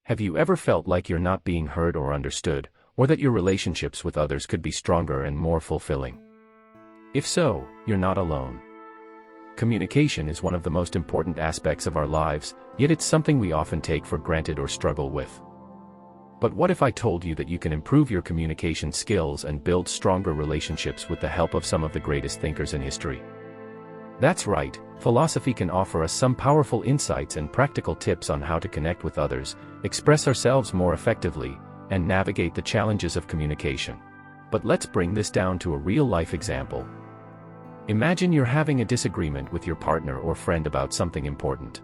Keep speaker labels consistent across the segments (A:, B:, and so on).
A: Have you ever felt like you're not being heard or understood, or that your relationships with others could be stronger and more fulfilling? If so, you're not alone. Communication is one of the most important aspects of our lives, yet it's something we often take for granted or struggle with. But what if I told you that you can improve your communication skills and build stronger relationships with the help of some of the greatest thinkers in history? That's right, philosophy can offer us some powerful insights and practical tips on how to connect with others, express ourselves more effectively, and navigate the challenges of communication. But let's bring this down to a real-life example. Imagine you're having a disagreement with your partner or friend about something important.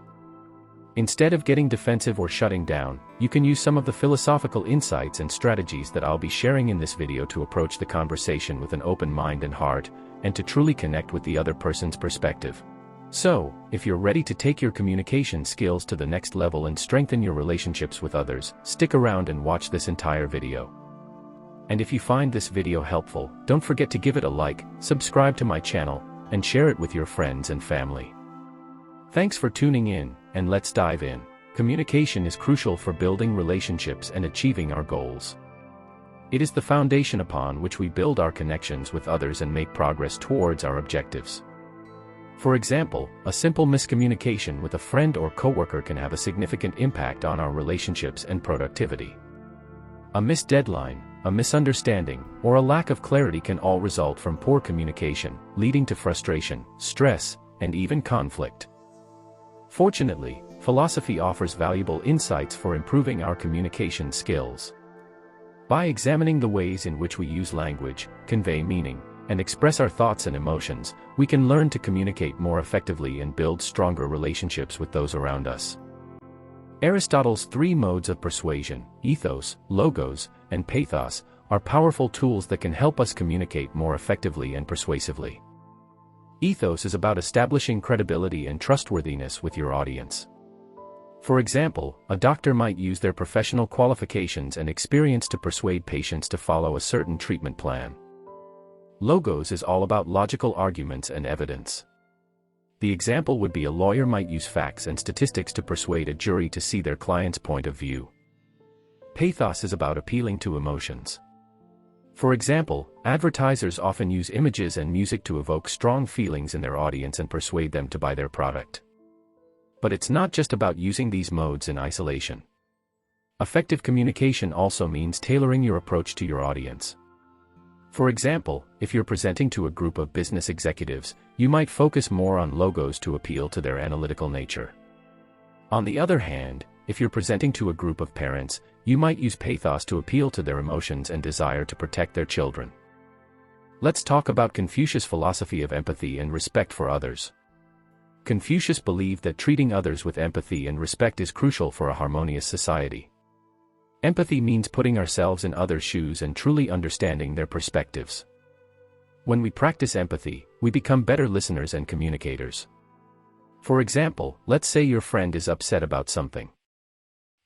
A: Instead of getting defensive or shutting down, you can use some of the philosophical insights and strategies that I'll be sharing in this video to approach the conversation with an open mind and heart, and to truly connect with the other person's perspective. So, if you're ready to take your communication skills to the next level and strengthen your relationships with others, stick around and watch this entire video. And if you find this video helpful, don't forget to give it a like, subscribe to my channel, and share it with your friends and family. Thanks for tuning in, and let's dive in. Communication is crucial for building relationships and achieving our goals. It is the foundation upon which we build our connections with others and make progress towards our objectives. For example, a simple miscommunication with a friend or coworker can have a significant impact on our relationships and productivity. A missed deadline, a misunderstanding, or a lack of clarity can all result from poor communication, leading to frustration, stress, and even conflict. Fortunately, philosophy offers valuable insights for improving our communication skills. By examining the ways in which we use language, convey meaning, and express our thoughts and emotions, we can learn to communicate more effectively and build stronger relationships with those around us. Aristotle's three modes of persuasion, ethos, logos, and pathos, are powerful tools that can help us communicate more effectively and persuasively. Ethos is about establishing credibility and trustworthiness with your audience. For example, a doctor might use their professional qualifications and experience to persuade patients to follow a certain treatment plan. Logos is all about logical arguments and evidence. The example would be a lawyer might use facts and statistics to persuade a jury to see their client's point of view. Pathos is about appealing to emotions. For example, advertisers often use images and music to evoke strong feelings in their audience and persuade them to buy their product. But it's not just about using these modes in isolation. Effective communication also means tailoring your approach to your audience. For example, if you're presenting to a group of business executives, you might focus more on logos to appeal to their analytical nature. On the other hand, if you're presenting to a group of parents, you might use pathos to appeal to their emotions and desire to protect their children. Let's talk about Confucius' philosophy of empathy and respect for others. Confucius believed that treating others with empathy and respect is crucial for a harmonious society. Empathy means putting ourselves in others' shoes and truly understanding their perspectives. When we practice empathy, we become better listeners and communicators. For example, let's say your friend is upset about something.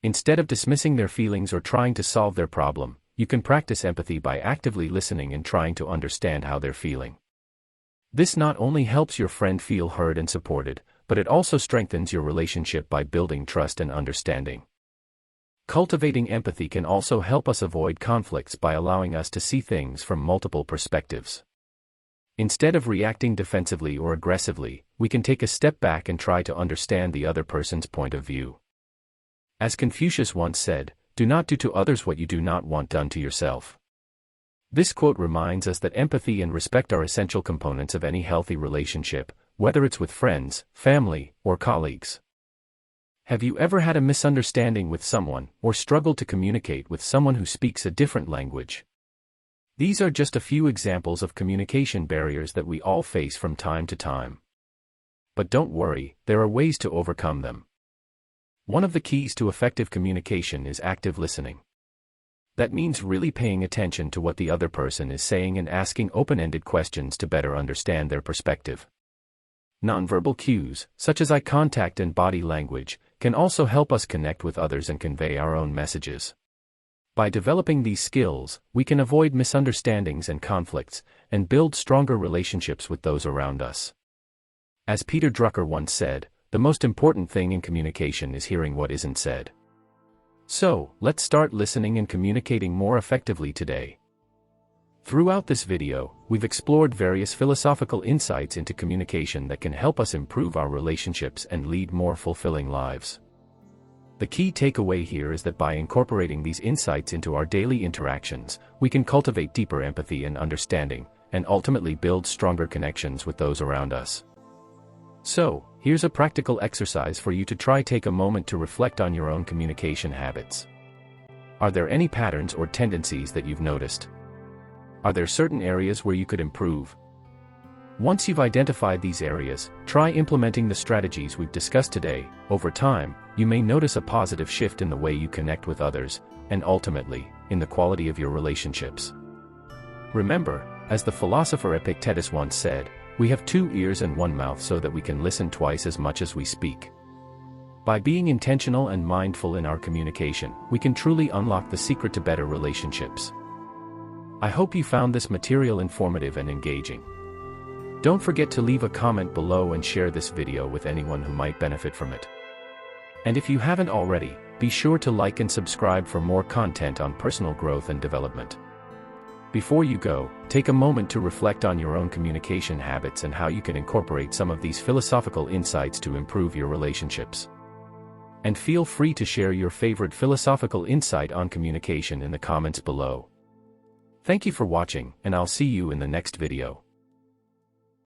A: Instead of dismissing their feelings or trying to solve their problem, you can practice empathy by actively listening and trying to understand how they're feeling. This not only helps your friend feel heard and supported, but it also strengthens your relationship by building trust and understanding. Cultivating empathy can also help us avoid conflicts by allowing us to see things from multiple perspectives. Instead of reacting defensively or aggressively, we can take a step back and try to understand the other person's point of view. As Confucius once said, "Do not do to others what you do not want done to yourself." This quote reminds us that empathy and respect are essential components of any healthy relationship, whether it's with friends, family, or colleagues. Have you ever had a misunderstanding with someone, or struggled to communicate with someone who speaks a different language? These are just a few examples of communication barriers that we all face from time to time. But don't worry, there are ways to overcome them. One of the keys to effective communication is active listening. That means really paying attention to what the other person is saying and asking open-ended questions to better understand their perspective. Nonverbal cues, such as eye contact and body language, can also help us connect with others and convey our own messages. By developing these skills, we can avoid misunderstandings and conflicts, and build stronger relationships with those around us. As Peter Drucker once said, "The most important thing in communication is hearing what isn't said." So, let's start listening and communicating more effectively today. Throughout this video, we've explored various philosophical insights into communication that can help us improve our relationships and lead more fulfilling lives. The key takeaway here is that by incorporating these insights into our daily interactions, we can cultivate deeper empathy and understanding, and ultimately build stronger connections with those around us. So, here's a practical exercise for you to try. Take a moment to reflect on your own communication habits. Are there any patterns or tendencies that you've noticed? Are there certain areas where you could improve? Once you've identified these areas, try implementing the strategies we've discussed today. Over time, you may notice a positive shift in the way you connect with others, and ultimately, in the quality of your relationships. Remember, as the philosopher Epictetus once said, we have 2 ears and 1 mouth so that we can listen twice as much as we speak. By being intentional and mindful in our communication, we can truly unlock the secret to better relationships. I hope you found this material informative and engaging. Don't forget to leave a comment below and share this video with anyone who might benefit from it. And if you haven't already, be sure to like and subscribe for more content on personal growth and development. Before you go, take a moment to reflect on your own communication habits and how you can incorporate some of these philosophical insights to improve your relationships. And feel free to share your favorite philosophical insight on communication in the comments below. Thank you for watching, and I'll see you in the next video.